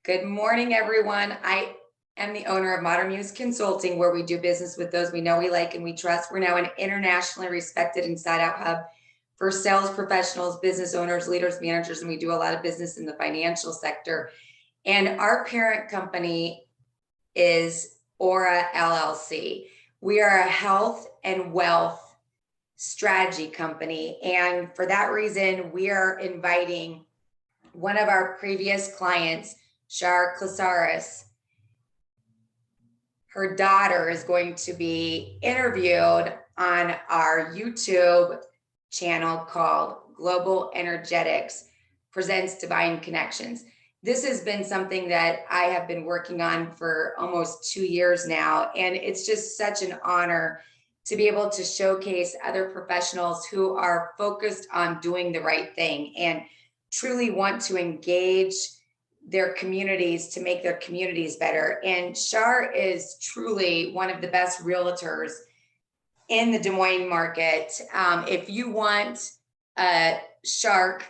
Good morning, everyone. I am the owner of Modern Muse Consulting, where we do business with those we know, we like, and we trust. We're now an internationally respected inside out hub for sales professionals, business owners, leaders, managers, and we do a lot of business in the financial sector. And our parent company is Aura LLC. We are a health and wealth strategy company. And for that reason, we are inviting one of our previous clients, Shar Klasaris. Her daughter is going to be interviewed on our YouTube channel called Global Energetics Presents Divine Connections. This has been something that I have been working on for almost 2 years now, and it's just such an honor to be able to showcase other professionals who are focused on doing the right thing and truly want to engage their communities to make their communities better. And Shar is truly one of the best realtors in the Des Moines market. If you want a shark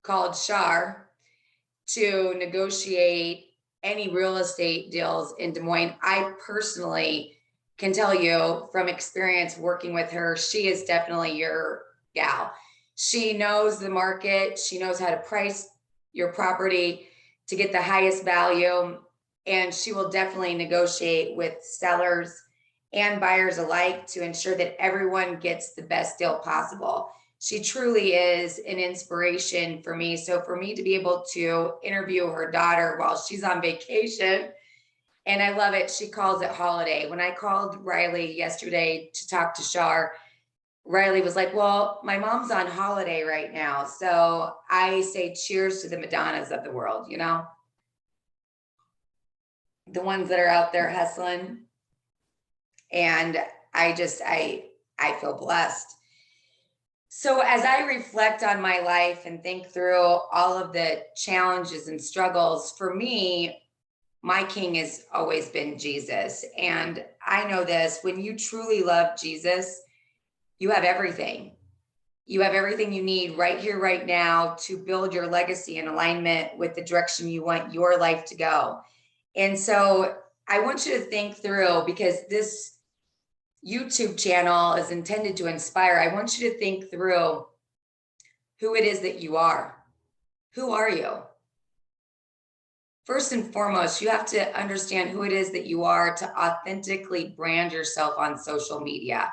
called Shar to negotiate any real estate deals in Des Moines, I personally can tell you from experience working with her, she is definitely your gal. She knows the market. She knows how to price your property to get the highest value. And she will definitely negotiate with sellers and buyers alike to ensure that everyone gets the best deal possible. She truly is an inspiration for me. So for me to be able to interview her daughter while she's on vacation, and I love it, she calls it holiday. When I called Ryleigh yesterday to talk to Shar, Ryleigh was like, well, my mom's on holiday right now. So I say cheers to the Madonnas of the world, you know, the ones that are out there hustling. And I feel blessed. So as I reflect on my life and think through all of the challenges and struggles, for me, my king has always been Jesus. And I know this, when you truly love Jesus, you have everything. You have everything you need right here, right now to build your legacy in alignment with the direction you want your life to go. And so I want you to think through, because this YouTube channel is intended to inspire. I want you to think through who it is that you are. Who are you? First and foremost, you have to understand who it is that you are to authentically brand yourself on social media,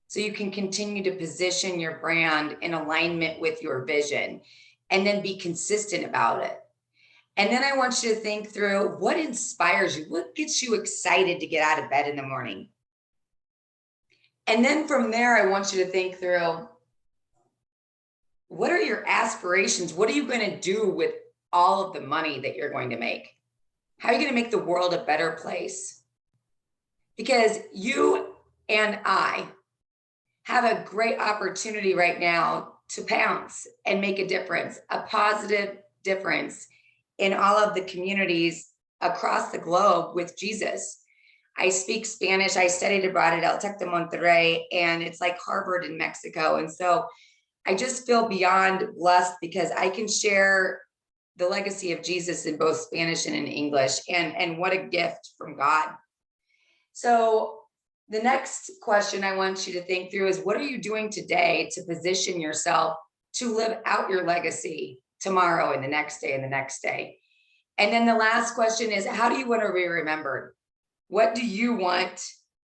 so you can continue to position your brand in alignment with your vision and then be consistent about it. And then I want you to think through what inspires you, what gets you excited to get out of bed in the morning. And then from there, I want you to think through, what are your aspirations? What are you going to do with all of the money that you're going to make? How are you going to make the world a better place? Because you and I have a great opportunity right now to pounce and make a difference, a positive difference in all of the communities across the globe with Jesus. I speak Spanish. I studied abroad at El Tec de Monterrey, and it's like Harvard in Mexico. And so I just feel beyond blessed because I can share the legacy of Jesus in both Spanish and in English. And what a gift from God. So the next question I want you to think through is, what are you doing today to position yourself to live out your legacy tomorrow and the next day and the next day? And then the last question is, how do you want to be remembered? What do you want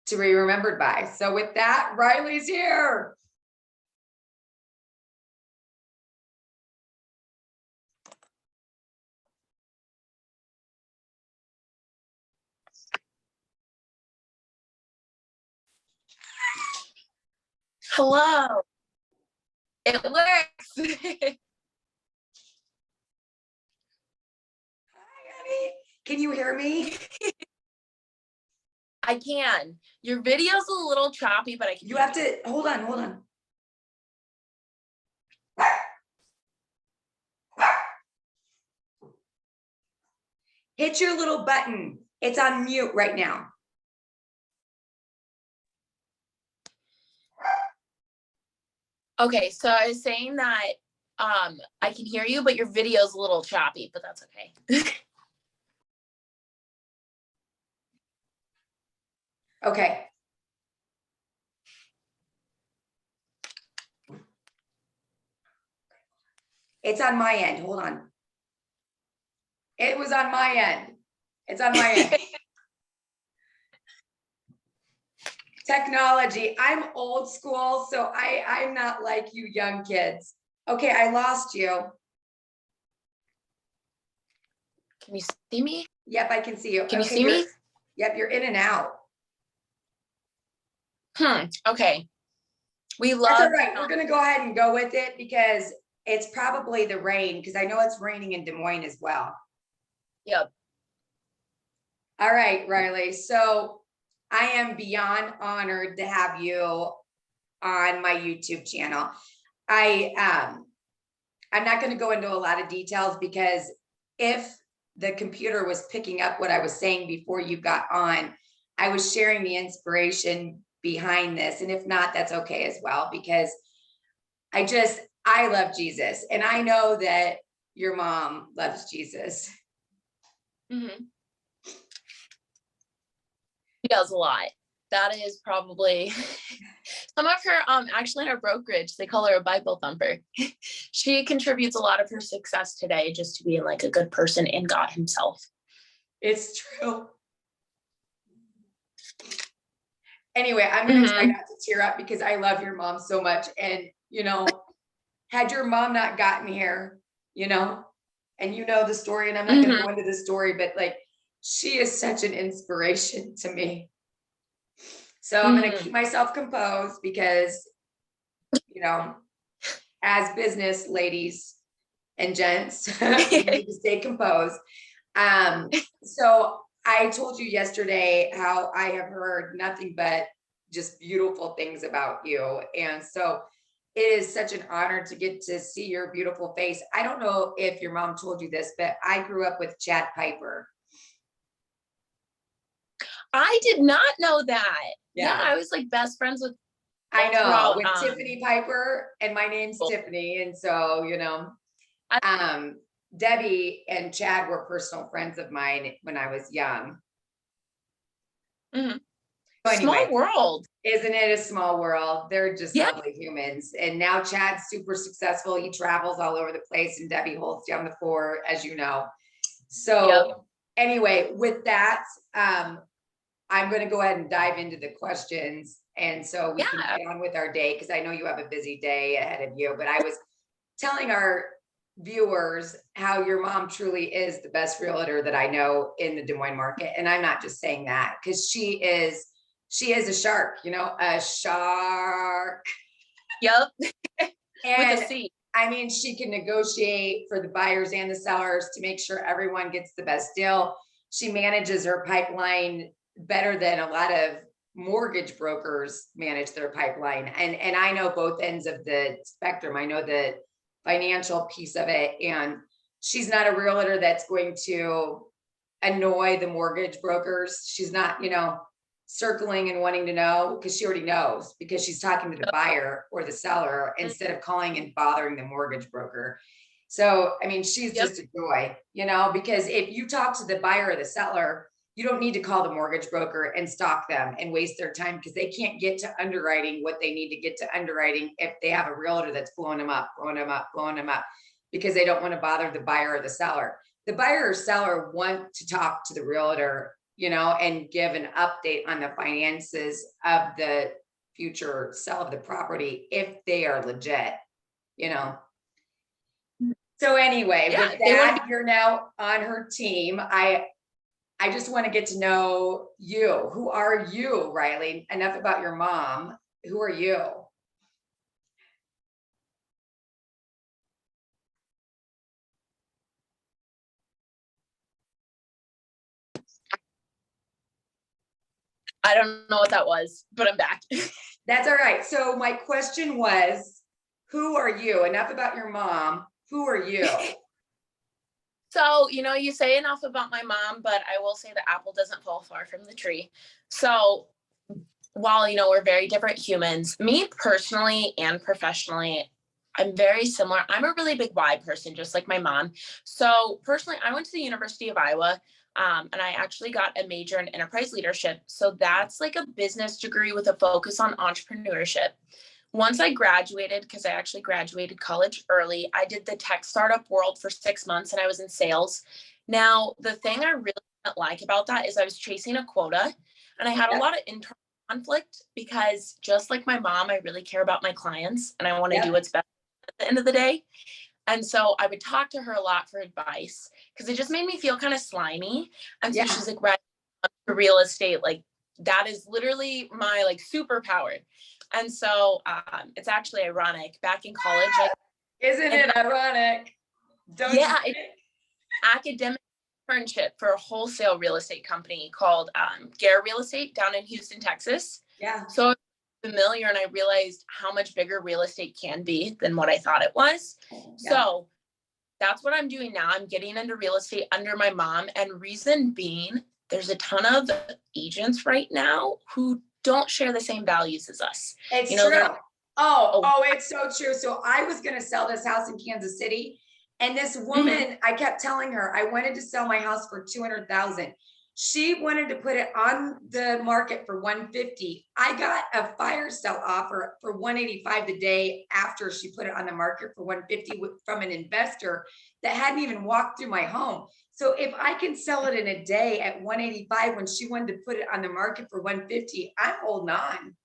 to be remembered by? So with that, Ryleigh's here. Hello. It works. Hi, honey. Can you hear me? I can. Your video's a little choppy, but I can. You have to, hold on. Hit your little button. It's on mute right now. Okay, so I was saying that I can hear you, but your video's a little choppy, but that's okay. Okay. It's on my end. Hold on. It was on my end. It's on my end. Technology. I'm old school, so I'm not like you young kids. Okay, I lost you. Can you see me? Yep, I can see you. Can you Okay, see me? Yep, you're in and out. Okay. We That's all love. right. We're gonna go ahead and go with it because it's probably the rain, because I know it's raining in Des Moines as well. Yep. All right, Ryleigh. So I am beyond honored to have you on my YouTube channel. I'm not going to go into a lot of details because if the computer was picking up what I was saying before you got on, I was sharing the inspiration behind this. And if not, that's okay as well, because I love Jesus. And I know that your mom loves Jesus. Mm-hmm. She does a lot. That is probably some of her, actually in our brokerage, they call her a Bible thumper. She contributes a lot of her success today just to being like a good person in God himself. It's true. Anyway, I'm going to try not to tear up because I love your mom so much. And, had your mom not gotten here, and the story, and I'm not going to go into the story, but like, she is such an inspiration to me. So I'm going to keep myself composed because, as business ladies and gents, we need to stay composed. So I told you yesterday how I have heard nothing but just beautiful things about you. And so it is such an honor to get to see your beautiful face. I don't know if your mom told you this, but I grew up with Chad Piper. I did not know that. Yeah, I was like best friends with. I know, with Tiffany Piper, and my name's Tiffany. And so, Debbie and Chad were personal friends of mine when I was young. Mm-hmm. So anyway, small world. Isn't it a small world? They're just lovely humans. And now Chad's super successful. He travels all over the place, and Debbie holds down the fort, as you know. So anyway, with that, I'm going to go ahead and dive into the questions. And so we can get on with our day, because I know you have a busy day ahead of you. But I was telling our viewers how your mom truly is the best realtor that I know in the Des Moines market. And I'm not just saying that, because she is a shark, a shark. Yep. And with a C. I mean, she can negotiate for the buyers and the sellers to make sure everyone gets the best deal. She manages her pipeline better than a lot of mortgage brokers manage their pipeline. And I know both ends of the spectrum. I know the financial piece of it. And she's not a realtor that's going to annoy the mortgage brokers. She's not, circling and wanting to know, because she already knows, because she's talking to the buyer or the seller instead of calling and bothering the mortgage broker. So, I mean, she's just a joy, because if you talk to the buyer or the seller, you don't need to call the mortgage broker and stalk them and waste their time, because they can't get to underwriting what they need to get to underwriting if they have a realtor that's blowing them up, because they don't want to bother the buyer or the seller. The buyer or seller want to talk to the realtor, and give an update on the finances of the future sale of the property if they are legit, So anyway, with that, you're now on her team. I just want to get to know you. Who are you, Ryleigh? Enough about your mom. Who are you? I don't know what that was, but I'm back. That's all right. So my question was, who are you? Enough about your mom. Who are you? So, you say enough about my mom, but I will say the apple doesn't fall far from the tree. So while, we're very different humans, me personally and professionally, I'm very similar. I'm a really big why person, just like my mom. So personally, I went to the University of Iowa. And I actually got a major in enterprise leadership. So that's like a business degree with a focus on entrepreneurship. Once I graduated, because I actually graduated college early, I did the tech startup world for 6 months and I was in sales. Now, the thing I really didn't like about that is I was chasing a quota and I had a Yep. lot of internal conflict because just like my mom, I really care about my clients and I want to Yep. do what's best at the end of the day. And so I would talk to her a lot for advice because it just made me feel kind of slimy. And so Yeah. she's like, right, to real estate, like that is literally my like superpower. And so it's actually ironic. Back in college, Isn't it ironic? Don't you yeah, think? academic internship for a wholesale real estate company called Gare Real Estate down in Houston, Texas. Yeah. So I'm familiar and I realized how much bigger real estate can be than what I thought it was. Yeah. So that's what I'm doing now. I'm getting into real estate under my mom. And reason being, there's a ton of agents right now who don't share the same values as us. It's You know, true. Oh. It's so true. So I was going to sell this house in Kansas City, and this woman, I kept telling her I wanted to sell my house for 200,000. She wanted to put it on the market for 150. I got a fire sale offer for 185 the day after she put it on the market for 150 from an investor that hadn't even walked through my home. So if I can sell it in a day at 185 when she wanted to put it on the market for 150, I'm holding on.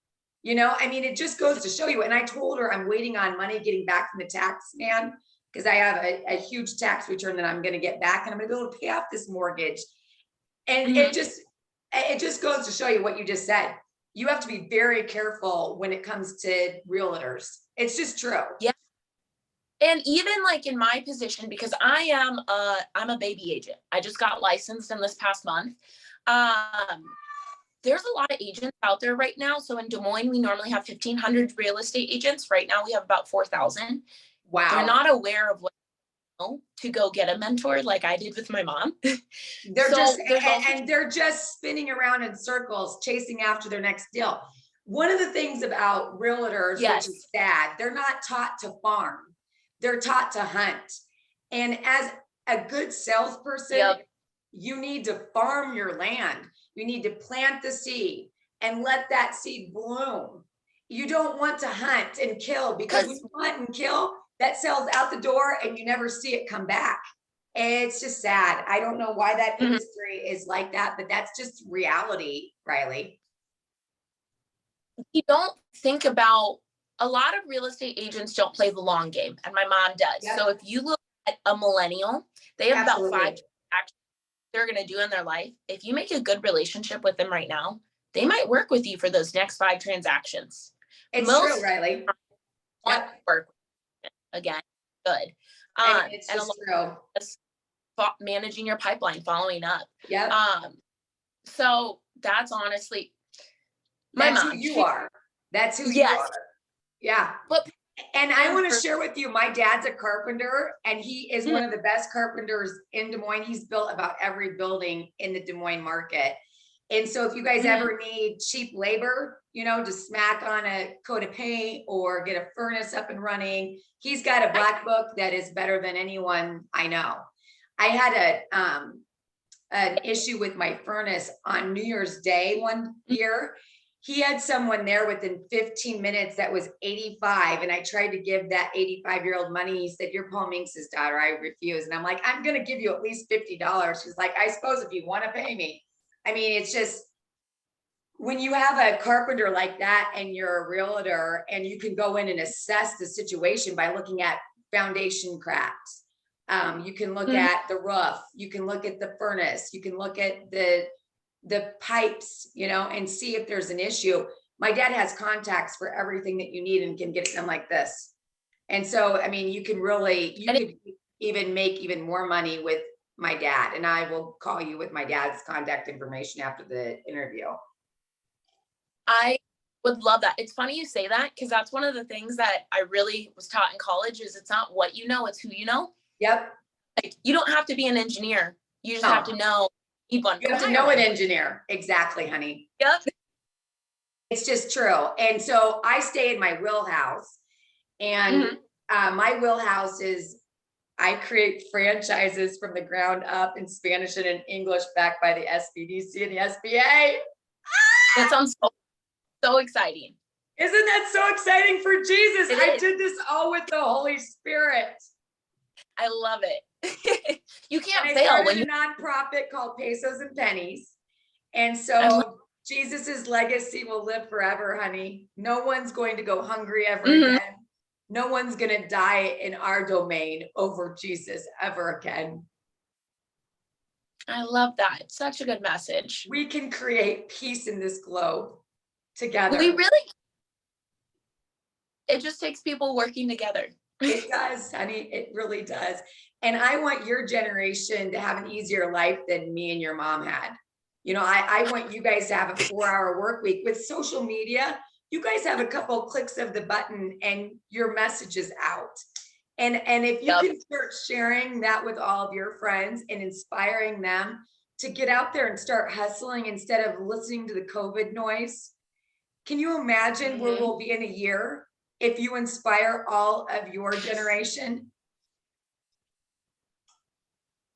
You know, I mean, it just goes to show you. And I told her I'm waiting on money getting back from the tax man because I have a huge tax return that I'm going to get back and I'm going to be able to pay off this mortgage. And it just goes to show you what you just said. You have to be very careful when it comes to realtors. It's just true. Yeah. And even like in my position, because I'm a baby agent. I just got licensed in this past month. There's a lot of agents out there right now. So in Des Moines, we normally have 1,500 real estate agents. Right now we have about 4,000. Wow. They're not aware of what to go get a mentor like I did with my mom. They're they're just spinning around in circles, chasing after their next deal. One of the things about realtors, which is sad, they're not taught to farm. They're taught to hunt. And as a good salesperson, you need to farm your land. You need to plant the seed and let that seed bloom. You don't want to hunt and kill because when you hunt and kill, that sells out the door and you never see it come back. It's just sad. I don't know why that industry is like that, but that's just reality, Ryleigh. You don't think about, a lot of real estate agents don't play the long game, and my mom does. Yep. So if you look at a millennial, they have about 5 actions they're going to do in their life. If you make a good relationship with them right now, they might work with you for those next 5 transactions. It's true, Ryleigh. Want to work again, good. It's just true. Managing your pipeline, following up. Yeah. So that's honestly that's mom. Who you are. That's who you are. Yeah. And I want to share with you, my dad's a carpenter and he is one of the best carpenters in Des Moines. He's built about every building in the Des Moines market. And so if you guys ever need cheap labor, you know, to smack on a coat of paint or get a furnace up and running, he's got a black book that is better than anyone I know. I had an issue with my furnace on New Year's Day one year. He had someone there within 15 minutes that was 85. And I tried to give that 85-year-old money. He said, "You're Paul Minx's daughter." I refused. And I'm like, "I'm going to give you at least $50. She's like, "I suppose if you want to pay me." I mean, it's just, when you have a carpenter like that and you're a realtor and you can go in and assess the situation by looking at foundation cracks. You can look at the roof. You can look at the furnace. You can look at the pipes, you know, and see if there's an issue. My dad has contacts for everything that you need and can get it done like this. And so, I mean, you could even make even more money with my dad. And I will call you with my dad's contact information after the interview. I would love that. It's funny you say that because that's one of the things that I really was taught in college is it's not what you know, it's who you know. Yep. Like you don't have to be an engineer. You just have to know. You have to know an engineer. Exactly, honey. Yep. It's just true. And so I stay in my wheelhouse and my wheelhouse is I create franchises from the ground up in Spanish and in English, backed by the SBDC and the SBA. That sounds so exciting. Isn't that so exciting for Jesus? It I is. did this all with the Holy Spirit. I love it. You can't And I fail started when a you. nonprofit called Pesos and Pennies. And I love, so Jesus's legacy will live forever, honey. No one's going to go hungry ever Mhm. again. No one's going to die in our domain over Jesus ever again. I love that. It's such a good message. We can create peace in this globe together. We really. It just takes people working together. It does, honey. It really does. And I want your generation to have an easier life than me and your mom had. You know, I want you guys to have a 4-hour work week. With social media, you guys have a couple clicks of the button and your message is out. And if you Yep. can start sharing that with all of your friends and inspiring them to get out there and start hustling instead of listening to the COVID noise, can you imagine where we'll be in a year if you inspire all of your generation?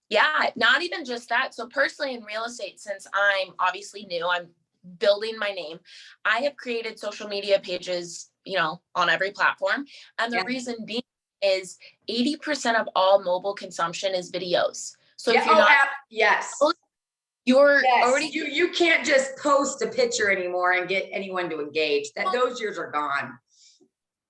Yeah, not even just that. So personally in real estate, since I'm obviously new, I'm building my name. I have created social media pages, on every platform. And the Yeah. reason being is 80% of all mobile consumption is videos. So Yeah. if you're not, Yes. you're Yes. already, You can't just post a picture anymore and get anyone to engage. Those years are gone.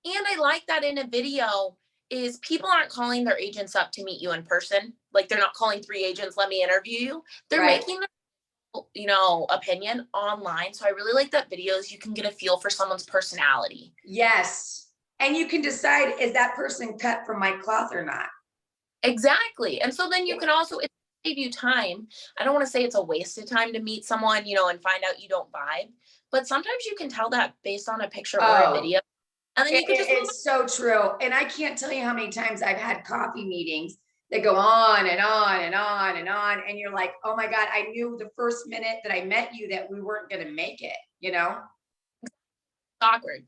and I like that in a video is people aren't calling their agents up to meet you in person. Like they're not calling 3 agents, let me interview you. They're Right. making opinion online. So I really like that videos, you can get a feel for someone's personality. Yes. And you can decide, is that person cut from my cloth or not? Exactly. And so then you can also, it save you time. I don't want to say it's a waste of time to meet someone, and find out you don't vibe, but sometimes you can tell that based on a picture or a video. And then you can just It's so true. And I can't tell you how many times I've had coffee meetings that go on and on and on and on. And you're like, oh my God, I knew the first minute that I met you that we weren't going to make it, awkward.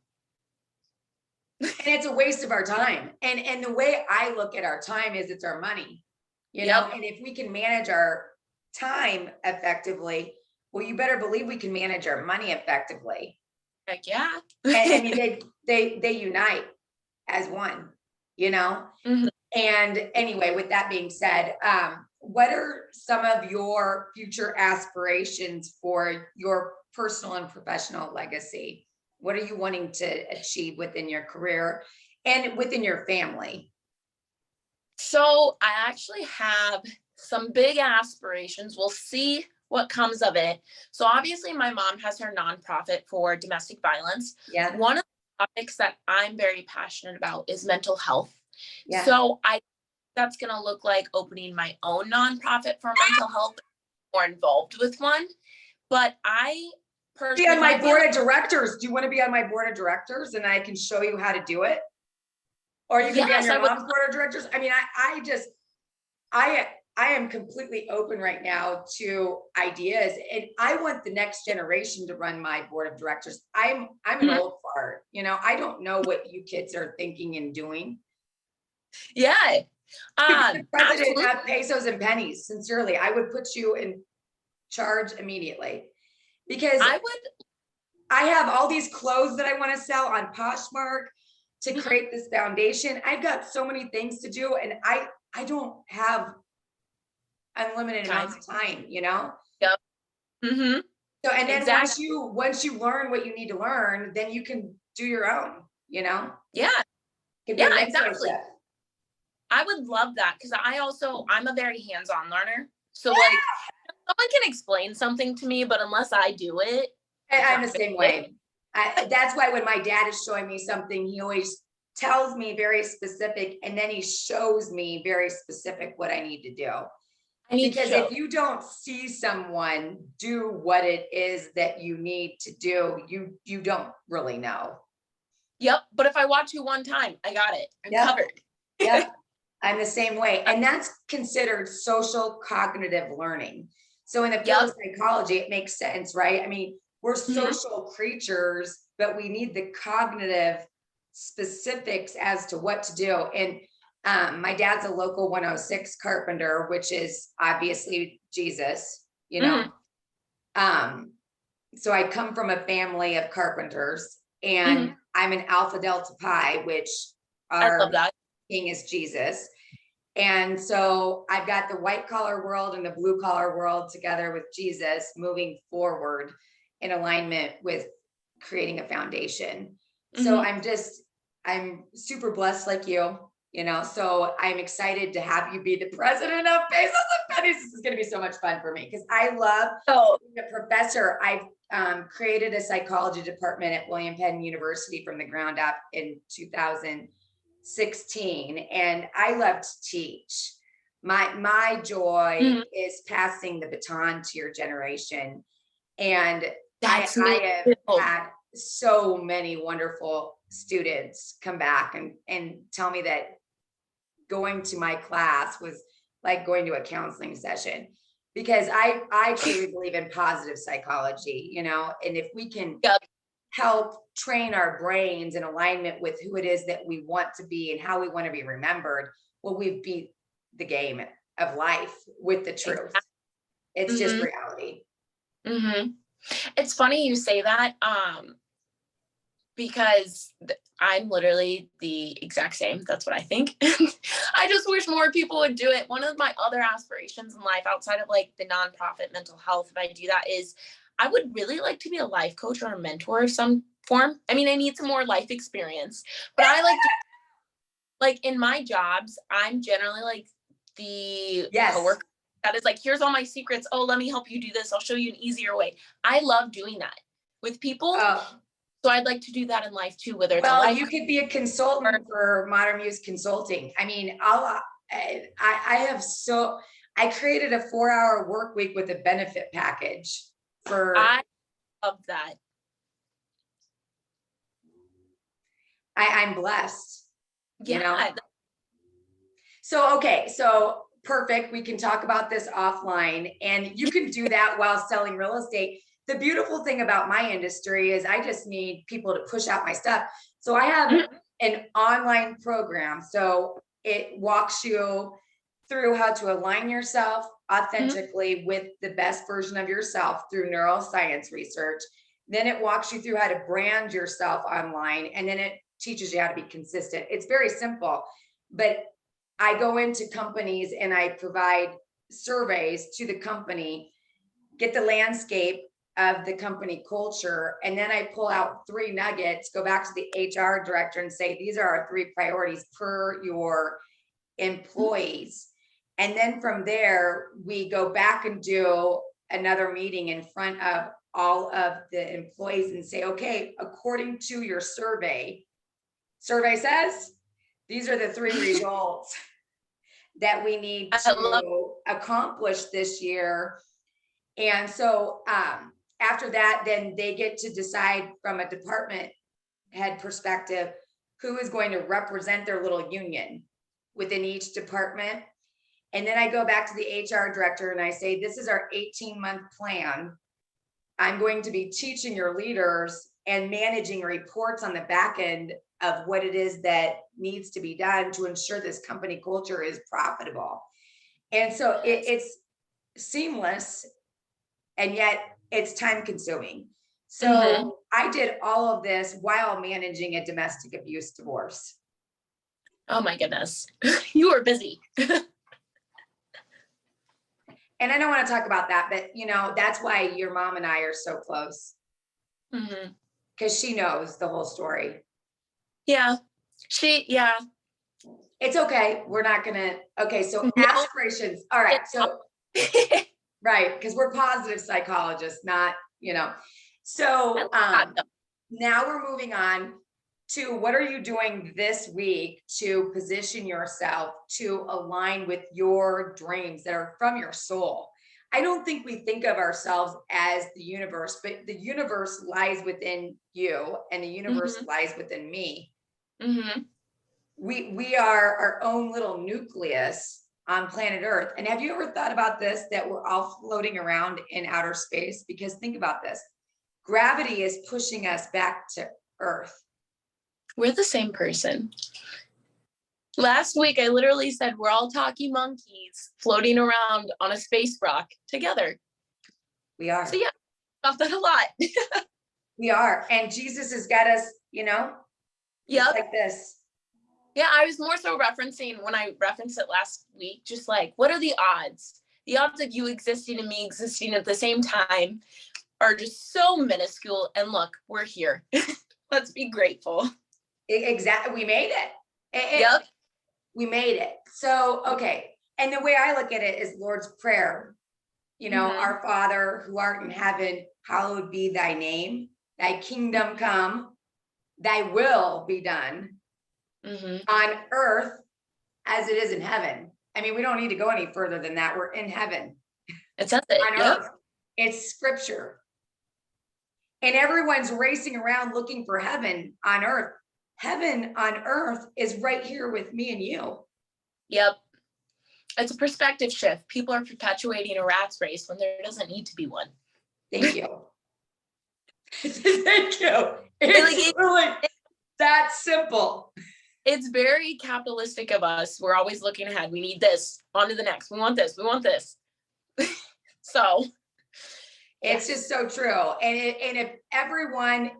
And it's a waste of our time. And the way I look at our time is it's our money, Yep. and if we can manage our time effectively, well, you better believe we can manage our money effectively. Heck yeah. And I mean, they unite as one, Mhm. And anyway, with that being said, what are some of your future aspirations for your personal and professional legacy? What are you wanting to achieve within your career and within your family? So I actually have some big aspirations. We'll see what comes of it. So obviously my mom has her nonprofit for domestic violence. Yeah. One of the topics that I'm very passionate about is mental health. Yeah. So that's going to look like opening my own nonprofit for mental health, or involved with one. But I Be personally on my board of directors. Do you want to be on my board of directors and I can show you how to do it? Or you can be on Yes, your I would. mom's board of directors. I mean, I am completely open right now to ideas, and I want the next generation to run my board of directors. I'm an Mhm. old fart, I don't know what you kids are thinking and doing. Yeah. President Absolutely. of Pesos and Pennies, sincerely, I would put you in charge immediately, because I have all these clothes that I want to sell on Poshmark to create this foundation. I've got so many things to do, and I don't have unlimited amounts of time, Yep. Mm-hmm. So, and then Exactly. once you learn what you need to learn, then you can do your own, Yeah. Could be Yeah, a exactly. mentorship. I would love that because I'm a very hands-on learner. So like someone can explain something to me, but unless I do it, I'm the same way. That's why when my dad is showing me something, he always tells me very specific, and then he shows me very specific what I need to do. Because if you don't see someone do what it is that you need to do, you don't really know. Yep. But if I watch you one time, I got it. I'm covered. Yep. I'm the same way. And that's considered social cognitive learning. So in the field of psychology, it makes sense, right? I mean, we're social creatures, but we need the cognitive specifics as to what to do. And My dad's a local 106 carpenter, which is obviously Jesus, you Mhm. know. So I come from a family of carpenters, and Mhm. I'm an Alpha Delta Pi, which I love our that. king is Jesus. And so I've got the white collar world and the blue collar world together with Jesus moving forward in alignment with creating a foundation. So Mhm. I'm super blessed like you know, so I'm excited to have you be the president of Faces and Pennies. This is going to be so much fun for me because I love So being a professor. I've created a psychology department at William Penn University from the ground up in 2016, and I love to teach. My joy mhm. is passing the baton to your generation, and That's I me have too. had so many wonderful students come back and tell me that going to my class was like going to a counseling session, because I truly believe in positive psychology, you know, and if we can Yep. help train our brains in alignment with who it is that we want to be and how we want to be remembered, well, we've beat the game of life with the truth. Exactly. It's just Mhm. reality. Mhm. It's funny you say that, because I'm literally the exact same. That's what I think. I just wish more people would do it. One of my other aspirations in life, outside of like the nonprofit mental health, if I do that, is I would really like to be a life coach or a mentor of some form. I mean, I need some more life experience, but I like to, like in my jobs, I'm generally like the Yes. coworker that is like, here's all my secrets. Oh, let me help you do this. I'll show you an easier way. I love doing that with people. Uh, So I'd like to do that in life too, whether it's a well, life you coach could be a or consultant for Modern Muse Consulting. I mean, I have so I created a 4-hour work week with a benefit package for I love that. I'm blessed, you know. Yeah. So okay, so perfect. We can talk about this offline, and you can do that while selling real estate. The beautiful thing about my industry is I just need people to push out my stuff. So I have Mhm. an online program. So it walks you through how to align yourself Mhm. authentically with the best version of yourself through neuroscience research. Then it walks you through how to brand yourself online, and then it teaches you how to be consistent. It's very simple, but I go into companies and I provide surveys to the company, get the landscape of the company culture, and then I pull out 3 nuggets, go back to the HR director and say, these are our 3 priorities per your employees. And then from there, we go back and do another meeting in front of all of the employees and say, okay, according to your survey says these are the 3 results that we need I love to accomplish this year. And so after that, then they get to decide from a department head perspective who is going to represent their little union within each department. And then I go back to the HR director and I say, this is our 18-month plan. I'm going to be teaching your leaders and managing reports on the back end of what it is that needs to be done to ensure this company culture is profitable. And so this. it's seamless, and yet it's time consuming. Mhm. So I did all of this while managing a domestic abuse divorce. Oh my goodness. You are busy. And I don't want to talk about that, but you know, that's why your mom and I are so close, Mhm. because she knows the whole story. Yeah. Yeah. It's okay. We're not gonna, okay, so No. aspirations. All right. So right, because we're positive psychologists, not, you know. I So love that though. now we're moving on to what are you doing this week to position yourself to align with your dreams that are from your soul. I don't think we think of ourselves as the universe, but the universe lies within you and the universe Mhm. lies within me. Mhm. We are our own little nucleus on planet Earth. And have you ever thought about this, that we're all floating around in outer space? Because think about this, gravity is pushing us back to Earth. We're the same person. Last week, I literally said, we're all talking monkeys floating around on a space rock together. We are. So yeah, I that a lot. We are. And Jesus has got us, Yep. like this. Yeah, I was more so referencing when I referenced it last week, just like, what are the odds? The odds of you existing and me existing at the same time are just so minuscule. And look, we're here. Let's be grateful. Exactly. We made it. Yep. We made it. So, okay. And the way I look at it is Lord's Prayer. Our Father who art in heaven, hallowed be thy name. Thy kingdom come, thy will be done on earth as it is in heaven. I mean, we don't need to go any further than that. We're in heaven. It says it. On earth. It's scripture. And everyone's racing around looking for heaven on earth. Heaven on earth is right here with me and you. Yep. It's a perspective shift. People are perpetuating a rat's race when there doesn't need to be one. Thank you. Thank you. It's really that simple. It's very capitalistic of us. We're always looking ahead. We need this. On to the next. We want this. We want this. So it's just so true. And if everyone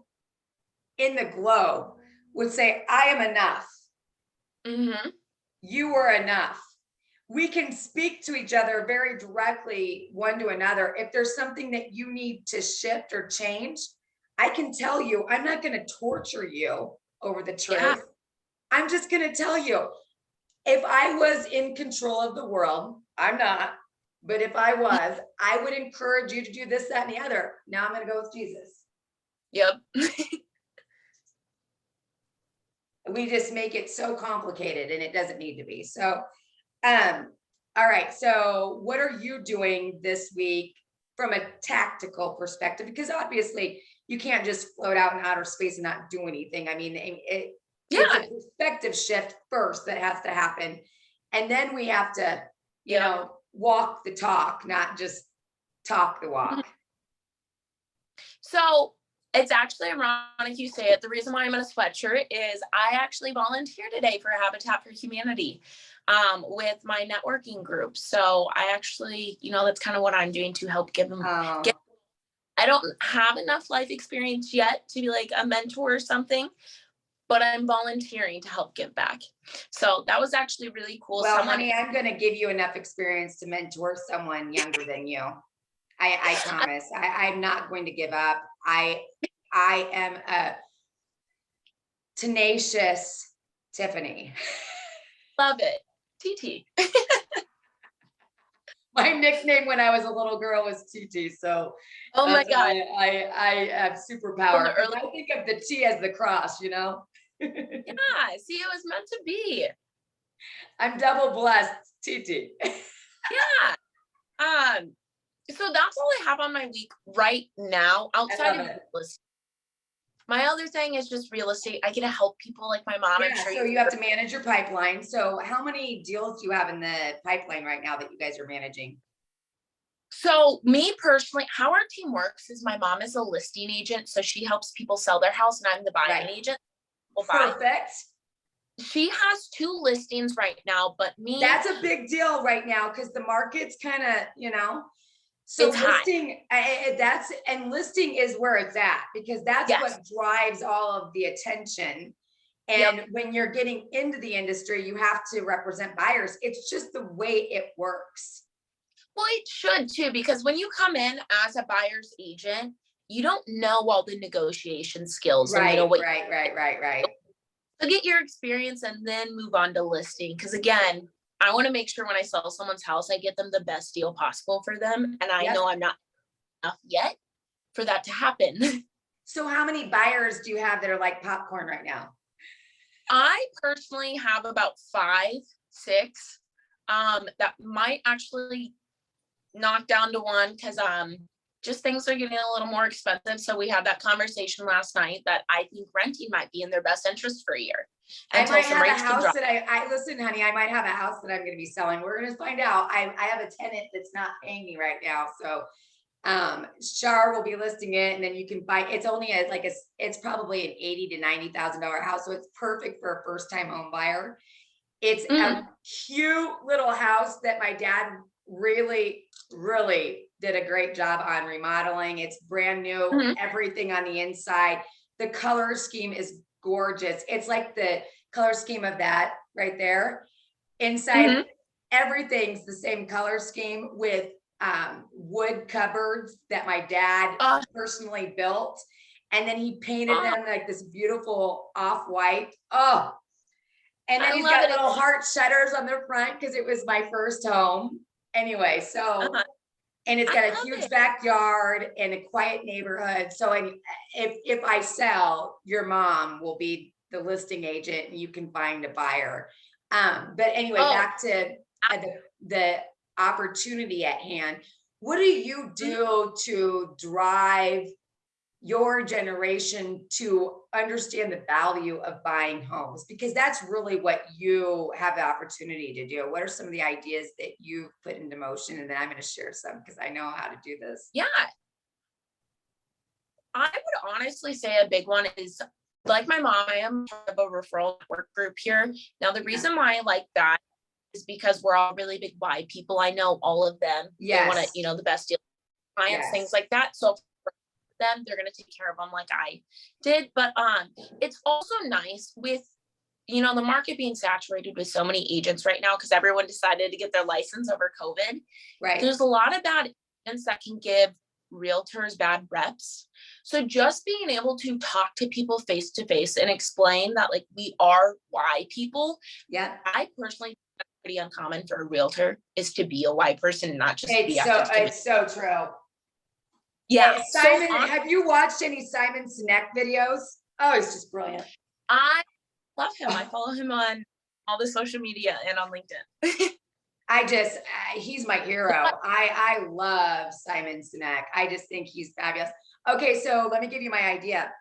in the globe would say, I am enough. You are enough. We can speak to each other very directly, one to another. If there's something that you need to shift or change, I can tell you, I'm not going to torture you over the truth. Yeah. I'm just going to tell you, if I was in control of the world, I'm not, but if I was, I would encourage you to do this, that, and the other. Now I'm going to go with Jesus. Yep. We just make it so complicated and it doesn't need to be. So, all right. So what are you doing this week from a tactical perspective? Because obviously you can't just float out in outer space and not do anything. I mean, it's a perspective shift first that has to happen. And then we have to, walk the talk, not just talk the walk. So it's actually ironic you say it. The reason why I'm in a sweatshirt is I actually volunteer today for Habitat for Humanity with my networking group. So I actually, that's kind of what I'm doing to help give them. I don't have enough life experience yet to be like a mentor or something, but I'm volunteering to help give back. So that was actually really cool. Well, honey, I'm going to give you enough experience to mentor someone younger than you. I promise. I'm not going to give up. I am a tenacious Tiffany. Love it. TT. My nickname when I was a little girl was TT. So oh my God. I have superpower. I think of the T as the cross, Yeah, see, it was meant to be. I'm double blessed, TT. Yeah. So that's all I have on my week right now outside of real estate. My other thing is just real estate. I get to help people like my mom. Yeah, so you have to manage your pipeline. So how many deals do you have in the pipeline right now that you guys are managing? So me personally, how our team works is my mom is a listing agent. So she helps people sell their house and I'm the buying agent. Perfect. She has 2 listings right now, but me. That's a big deal right now because the market's kind of, so it's listing, listing is where it's at because that's what drives all of the attention. And when you're getting into the industry, you have to represent buyers. It's just the way it works. Well, it should too, because when you come in as a buyer's agent, you don't know all the negotiation skills. Right, and right. So get your experience and then move on to listing. Because again, I want to make sure when I sell someone's house, I get them the best deal possible for them. And I know I'm not enough yet for that to happen. So how many buyers do you have that are like popcorn right now? I personally have about 5, 6 that might actually knock down to 1 because just things are getting a little more expensive. So we had that conversation last night that I think renting might be in their best interest for a year. I might have a house that I listen, honey, I might have a house that I'm going to be selling. We're going to find out. I have a tenant that's not paying me right now. So Shar will be listing it and then you can buy, it's only it's probably an $80,000 to $90,000 house. So it's perfect for a first time home buyer. It's a cute little house that my dad really, really did a great job on remodeling. It's brand new, everything on the inside. The color scheme is gorgeous. It's like the color scheme of that right there. Inside, everything's the same color scheme with wood cupboards that my dad personally built. And then he painted them like this beautiful off-white. Oh, and then he's got little heart shutters on the front because it was my first home. Anyway, so, and it's got a huge backyard and a quiet neighborhood. So if I sell, your mom will be the listing agent and you can find a buyer. But anyway, back to the opportunity at hand. What do you do to drive your generation to understand the value of buying homes? Because that's really what you have the opportunity to do. What are some of the ideas that you've put into motion? And then I'm going to share some because I know how to do this. Yeah. I would honestly say a big one is, like my mom, I am part of a referral network group here. Now, the reason why I like that is because we're all really big why people. I know all of them. They want to, the best deal, clients, things like that. So them, they're going to take care of them like I did. But it's also nice with the market being saturated with so many agents right now because everyone decided to get their license over COVID. Right. There's a lot of bad agents that can give realtors bad reps. So just being able to talk to people face to face and explain that like we are why people. Yeah. I personally think that's pretty uncommon for a realtor is to be a why person, not just be it's so true. Yeah, Simon, have you watched any Simon Sinek videos? Oh, he's just brilliant. I love him. I follow him on all the social media and on LinkedIn. He's my hero. I love Simon Sinek. I just think he's fabulous. Okay, so let me give you my idea.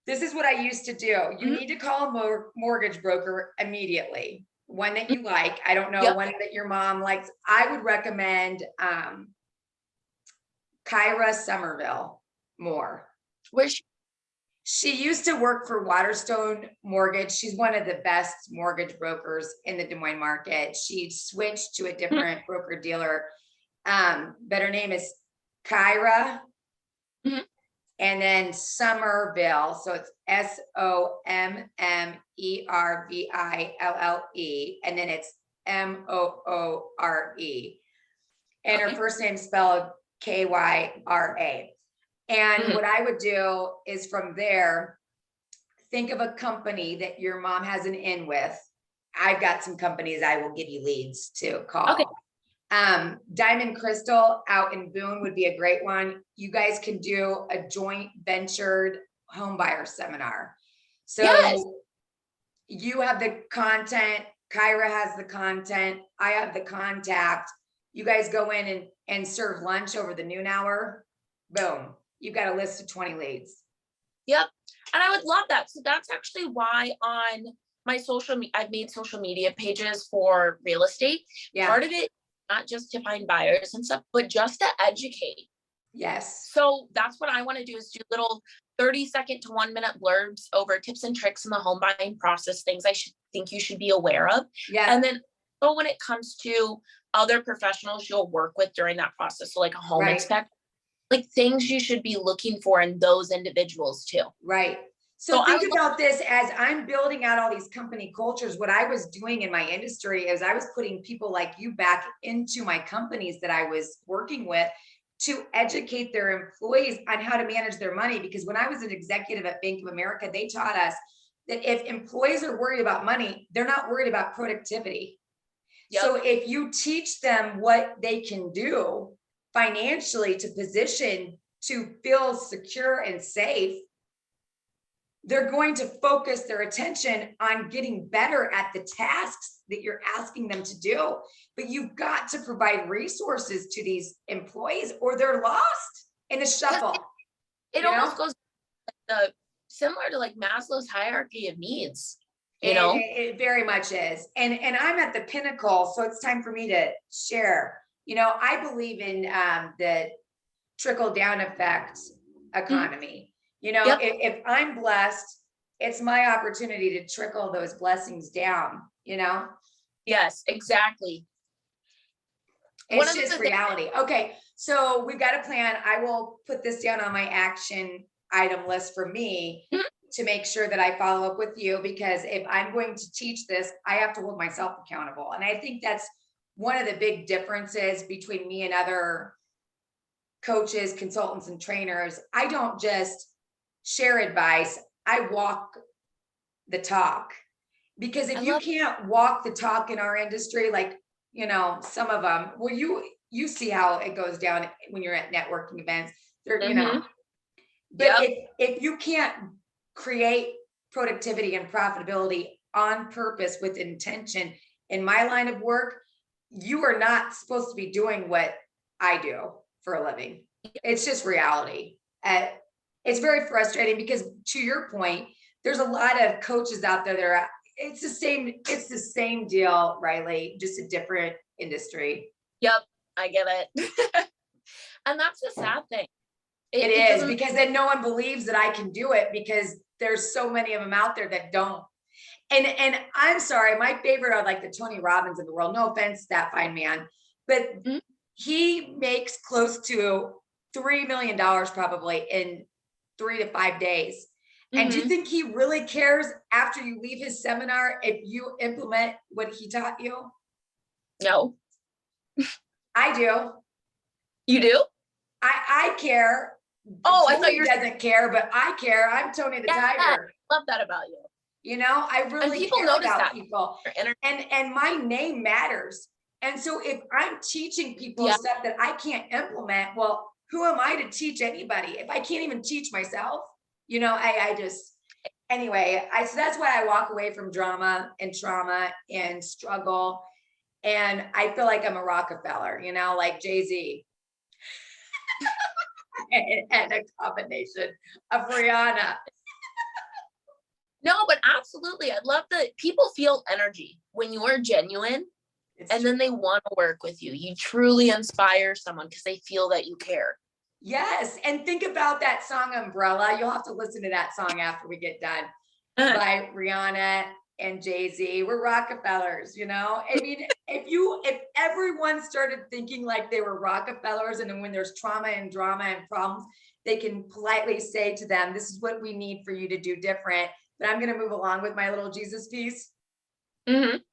This is what I used to do. You need to call a mortgage broker immediately. One that you like. I don't know, one that your mom likes. I would recommend Kyra Somerville more. She used to work for Waterstone Mortgage. She's one of the best mortgage brokers in the Des Moines market. She switched to a different broker dealer. But her name is Kyra. And then Somerville. So it's SOMMERVILLE. And then it's MOORE. And her first name spelled KYRA. And what I would do is from there, think of a company that your mom has an in with. I've got some companies I will give you leads to call. Okay. Diamond Crystal out in Boone would be a great one. You guys can do a joint ventured home buyer seminar. So you have the content, Kyra has the content, I have the contact. You guys go in and serve lunch over the noon hour. Boom. You've got a list of 20 leads. Yep. And I would love that. So that's actually why on my I've made social media pages for real estate. Yeah. Part of it, not just to find buyers and stuff, but just to educate. Yes. So that's what I want to do is do little 30-second to 1-minute blurbs over tips and tricks in the home buying process, things I think you should be aware of. Yeah. And then so when it comes to other professionals you'll work with during that process, so like a home inspector, like things you should be looking for in those individuals too. Right. So think about this as I'm building out all these company cultures. What I was doing in my industry is I was putting people like you back into my companies that I was working with to educate their employees on how to manage their money. Because when I was an executive at Bank of America, they taught us that if employees are worried about money, they're not worried about productivity. Yep. So if you teach them what they can do financially to position to feel secure and safe, they're going to focus their attention on getting better at the tasks that you're asking them to do. But you've got to provide resources to these employees or they're lost in the shuffle. It almost goes similar to like Maslow's hierarchy of needs. It very much is. And I'm at the pinnacle, so it's time for me to share. I believe in the trickle down effect economy. If I'm blessed, it's my opportunity to trickle those blessings down you know? Yes, exactly. It's just reality. Okay. So we've got a plan. I will put this down on my action item list for me Mhm. to make sure that I follow up with you, because if I'm going to teach this, I have to hold myself accountable. And I think that's one of the big differences between me and other coaches, consultants, and trainers. I don't just share advice, I walk the talk. Because I if you love, can't walk the talk in our industry, like, some of them, well, you see how it goes down when you're at networking events. They're, mhm. but Yep. if you can't create productivity and profitability on purpose with intention in my line of work, you are not supposed to be doing what I do for a living. It's just reality. It's very frustrating because, to your point, there's a lot of coaches out there that are, it's the same deal, Ryleigh, just a different industry. Yep. I get it. And that's the sad thing. It It is, doesn't, because then no one believes that I can do it, because there's so many of them out there that don't. And I'm sorry, my favorite are like the Tony Robbins of the world. No offense to that fine man, but Mhm. he makes close to $3 million probably in 3 to 5 days. And do you Mhm. think he really cares after you leave his seminar if you implement what he taught you? No, I do. you do? I care. Oh, I thought Tony you were, doesn't care, but I care. I'm Tony the yeah, Tiger. love that about you. I And really people care notice about that. people. Your energy. And my name matters. And so if I'm teaching people Yeah. stuff that I can't implement, well, who am I to teach anybody if I can't even teach myself? I just, anyway, so that's why I walk away from drama and trauma and struggle. And I feel like I'm a Rockefeller, like Jay-Z. And a combination of Rihanna. No, but absolutely. I love that people feel energy when you are genuine, It's and true. then they want to work with you. You truly inspire someone because they feel that you care. Yes. And think about that song Umbrella. You'll have to listen to that song after we get done, by Rihanna and Jay-Z. We're Rockefellers, I mean, if everyone started thinking like they were Rockefellers, and then when there's trauma and drama and problems, they can politely say to them, this is what we need for you to do different. But I'm going to move along with my little Jesus piece. Mhm.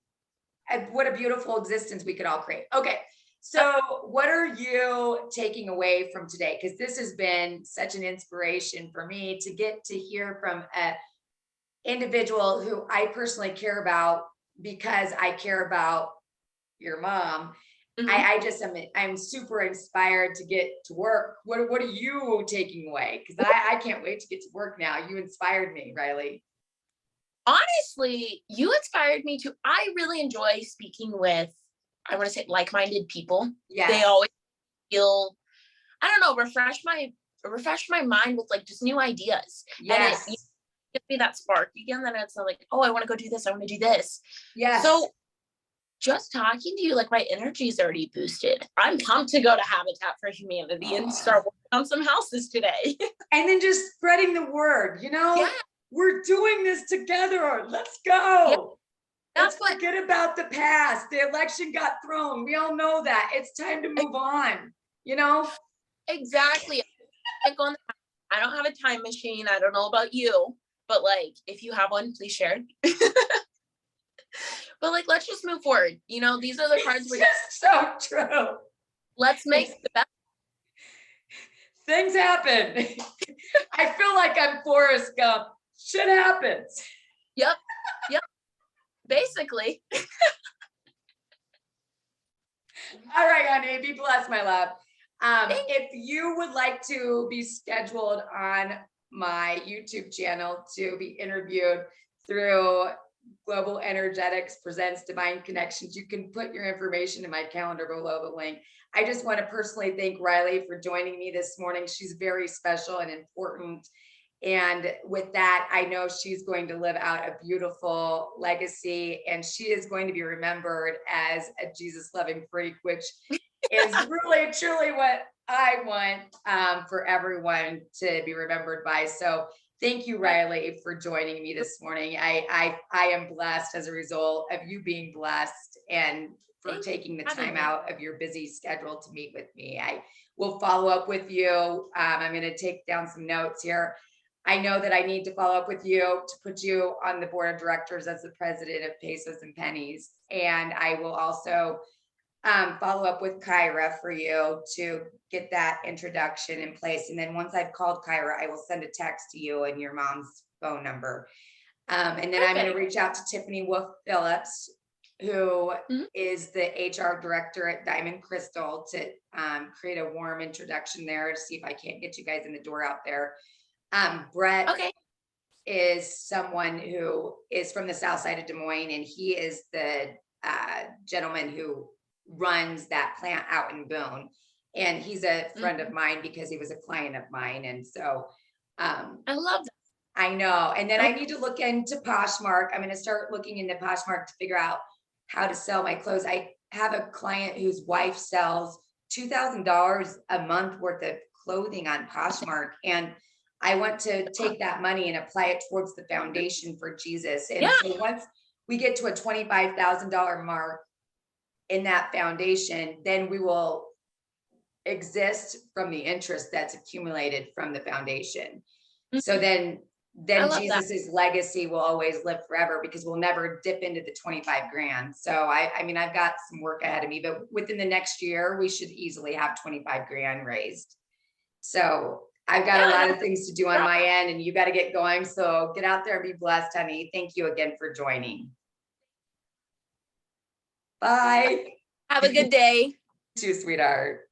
And what a beautiful existence we could all create. Okay. So what are you taking away from today? Because this has been such an inspiration for me to get to hear from a individual who I personally care about, because I care about your mom. Mhm. I'm super inspired to get to work. What are you taking away? Because I can't wait to get to work now. You inspired me, Ryleigh. Honestly, you inspired me to. I really enjoy speaking with, I want to say, like-minded people. Yes. They always feel, I don't know, refresh my mind with like just new ideas. And it Yes. gives me that spark again. Then it's like, oh, I want to go do this. I want to do this. Yes. So just talking to you, like my energy is already boosted. I'm pumped to go to Habitat for Humanity and start working on some houses today. And then just spreading the word, Yeah. we're doing this together. Let's Yeah. go. That's Let's what forget about the past. The election got thrown. We all know that. It's time to move on, exactly. I don't have a time machine. I don't know about you, but like if you have one, please share. But like let's just move forward. These are the cards we're just so true. Let's make the best. Things happen. I feel like I'm Forrest Gump. Shit happens. Yep. Basically. All right, honey. Be blessed, my love. If you would like to be scheduled on my YouTube channel to be interviewed through Global Energetics Presents Divine Connections, you can put your information in my calendar below the link. I just want to personally thank Ryleigh for joining me this morning. She's very special and important. And with that, I know she's going to live out a beautiful legacy, and she is going to be remembered as a Jesus loving freak, which is really, truly what I want for everyone to be remembered by. So Thank you, Ryleigh, for joining me this morning. I am blessed as a result of you being blessed and for Thank taking the you for having time me. out of your busy schedule to meet with me. I will follow up with you. I'm going to take down some notes here. I know that I need to follow up with you to put you on the board of directors as the president of Pesos and Pennies. And I will also follow up with Kyra for you to get that introduction in place. And then once I've called Kyra, I will send a text to you and your mom's phone number. And then I'm going to reach out to Tiffany Wolf Phillips, who is the HR director at Diamond Crystal, to create a warm introduction there to see if I can't get you guys in the door out there. Brett is someone who is from the south side of Des Moines, and he is the gentleman who runs that plant out in Boone. And he's a friend of mine because he was a client of mine. And so I love that. I know. And then I need to look into Poshmark. I'm going to start looking into Poshmark to figure out how to sell my clothes. I have a client whose wife sells $2,000 a month worth of clothing on Poshmark. And I want to take that money and apply it towards the foundation for Jesus. And so once we get to a $25,000 mark in that foundation, then we will exist from the interest that's accumulated from the foundation. So then Jesus's legacy will always live forever because we'll never dip into the 25 grand. So I mean, I've got some work ahead of me, but within the next year, we should easily have 25 grand raised. So I've got a lot of things to do on my end, and you got to get going. So get out there and be blessed, honey. Thank you again for joining. Bye. Have a good day. You too, sweetheart.